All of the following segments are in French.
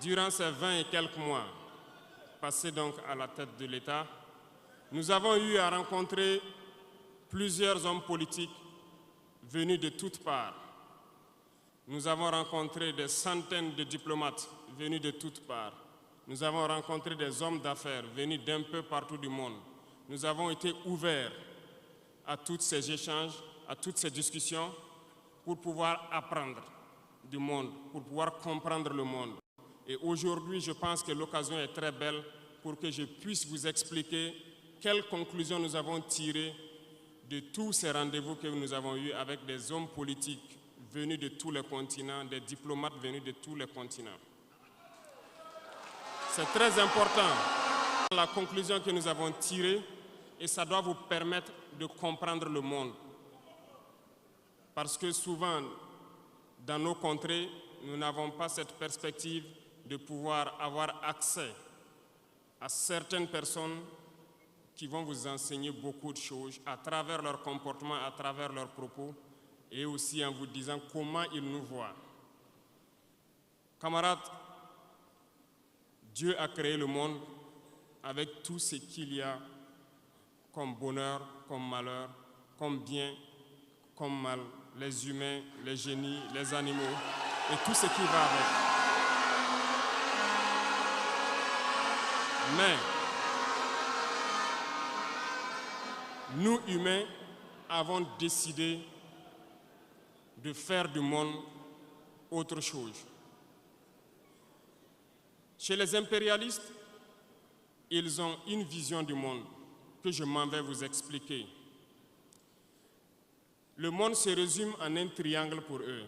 durant ces 20 et quelques mois passés donc à la tête de l'État, nous avons eu à rencontrer plusieurs hommes politiques venus de toutes parts. Nous avons rencontré des centaines de diplomates venus de toutes parts. Nous avons rencontré des hommes d'affaires venus d'un peu partout du monde. Nous avons été ouverts à tous ces échanges, à toutes ces discussions pour pouvoir apprendre du monde, pour pouvoir comprendre le monde. Et aujourd'hui, je pense que l'occasion est très belle pour que je puisse vous expliquer quelles conclusions nous avons tirées de tous ces rendez-vous que nous avons eus avec des hommes politiques venus de tous les continents, des diplomates venus de tous les continents. C'est très important la conclusion que nous avons tirée et ça doit vous permettre de comprendre le monde. Parce que souvent, dans nos contrées, nous n'avons pas cette perspective de pouvoir avoir accès à certaines personnes qui vont vous enseigner beaucoup de choses à travers leur comportement, à travers leurs propos et aussi en vous disant comment ils nous voient. Camarades, Dieu a créé le monde avec tout ce qu'il y a comme bonheur, comme malheur, comme bien, comme mal, les humains, les génies, les animaux et tout ce qui va avec. Mais nous, humains, avons décidé de faire du monde autre chose. Chez les impérialistes, ils ont une vision du monde que je m'en vais vous expliquer. Le monde se résume en un triangle pour eux.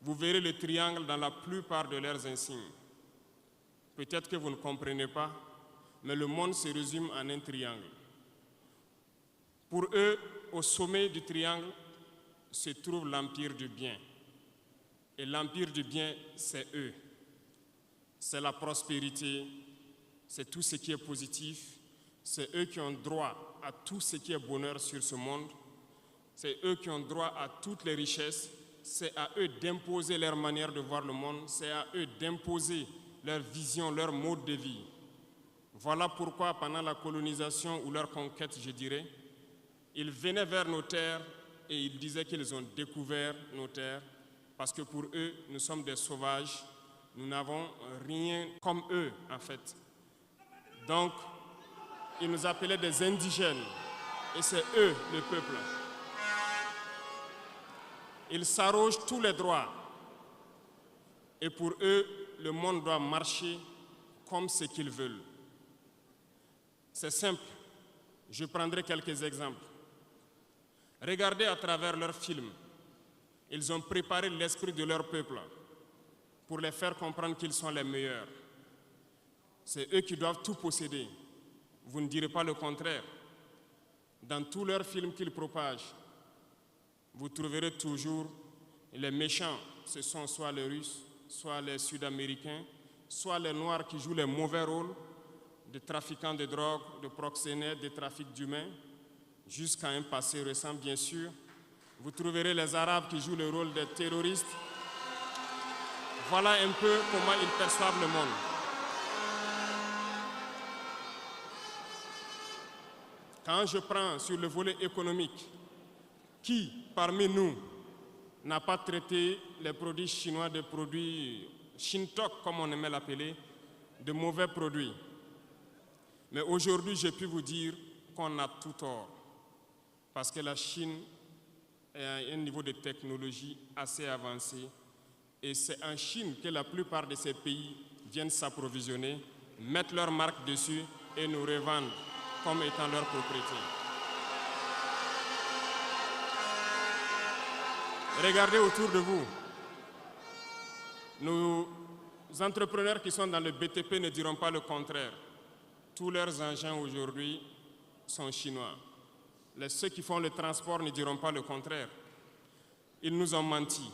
Vous verrez le triangle dans la plupart de leurs insignes. Peut-être que vous ne comprenez pas, mais le monde se résume en un triangle. Pour eux, au sommet du triangle, se trouve l'empire du bien. Et l'empire du bien, c'est eux. C'est la prospérité, c'est tout ce qui est positif. C'est eux qui ont droit à tout ce qui est bonheur sur ce monde. C'est eux qui ont droit à toutes les richesses. C'est à eux d'imposer leur manière de voir le monde. C'est à eux d'imposer leur vision, leur mode de vie. Voilà pourquoi pendant la colonisation ou leur conquête, je dirais, ils venaient vers nos terres et ils disaient qu'ils ont découvert nos terres parce que pour eux, nous sommes des sauvages. Nous n'avons rien comme eux, en fait. Donc, ils nous appelaient des indigènes et c'est eux, le peuple. Ils s'arrogent tous les droits et pour eux, le monde doit marcher comme ce qu'ils veulent. C'est simple, je prendrai quelques exemples. Regardez à travers leurs films, ils ont préparé l'esprit de leur peuple pour les faire comprendre qu'ils sont les meilleurs. C'est eux qui doivent tout posséder. Vous ne direz pas le contraire. Dans tous leurs films qu'ils propagent, vous trouverez toujours les méchants. Ce sont soit les Russes, soit les Sud-Américains, soit les Noirs qui jouent les mauvais rôles de trafiquants de drogue, de proxénètes, de trafic d'humains, jusqu'à un passé récent, bien sûr. Vous trouverez les Arabes qui jouent le rôle des terroristes. Voilà un peu comment ils perçoivent le monde. Quand je prends sur le volet économique, qui parmi nous n'a pas traité les produits chinois de produits Shintok, comme on aimait l'appeler, de mauvais produits? Mais aujourd'hui, j'ai pu vous dire qu'on a tout tort, parce que la Chine est à un niveau de technologie assez avancé, et c'est en Chine que la plupart de ces pays viennent s'approvisionner, mettent leur marque dessus et nous revendent comme étant leur propriété. Regardez autour de vous. Nos entrepreneurs qui sont dans le BTP ne diront pas le contraire. Tous leurs engins aujourd'hui sont chinois. Ceux qui font le transport ne diront pas le contraire. Ils nous ont menti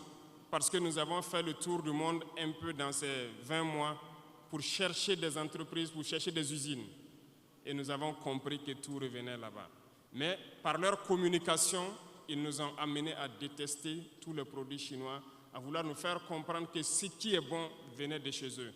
parce que nous avons fait le tour du monde un peu dans ces 20 mois pour chercher des entreprises, pour chercher des usines. Et nous avons compris que tout revenait là-bas. Mais par leur communication, ils nous ont amenés à détester tous les produits chinois, à vouloir nous faire comprendre que ce qui est bon venait de chez eux.